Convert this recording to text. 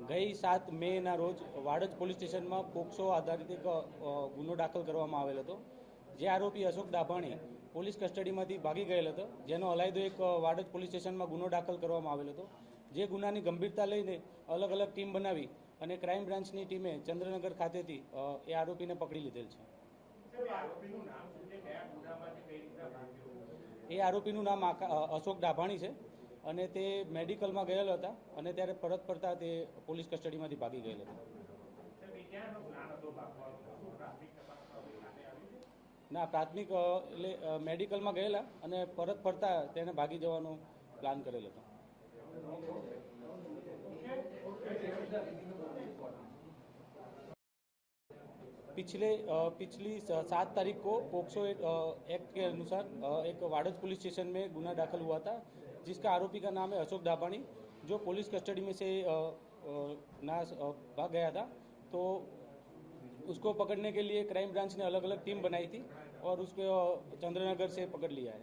ગઈ 7 મેના રોજ વાડજ પોલીસ સ્ટેશનમાં પોક્સો આધારિત એક ગુનો દાખલ કરવામાં આવેલ હતો, જે આરોપી અશોક ડાભાણી પોલીસ કસ્ટડીમાંથી ભાગી ગયેલ હતો, જેનો અલાયદો એક વાડજ પોલીસ સ્ટેશનમાં ગુનો દાખલ કરવામાં આવેલ હતો. જે ગુનાની ગંભીરતા લઈને અલગ અલગ ટીમ બનાવી અને ક્રાઇમ બ્રાન્ચની ટીમે ચંદ્રનગર ખાતેથી એ આરોપીને પકડી લીધેલ છે. એ આરોપીનું નામ અશોક ડાભાણી છે અને તે મેડિકલમાં ગયેલ હતા અને ત્યારે પરત ફરતા તે પોલીસ કસ્ટડીમાંથી ભાગી ગયેલ હતા. ના, પ્રાથમિક એટલે મેડિકલમાં ગયેલા અને પરત ફરતા તેને ભાગી જવાનો પ્લાન કરેલ હતો. पिछली 7 तारीख को पोक्सो एक्ट के अनुसार एक वाडज पुलिस स्टेशन में गुना दाखिल हुआ था, जिसका आरोपी का नाम है अशोक डाभाणी, जो पुलिस कस्टडी में से भाग गया था. तो उसको पकड़ने के लिए क्राइम ब्रांच ने अलग अलग टीम बनाई थी और उसको चंद्रनगर से पकड़ लिया है.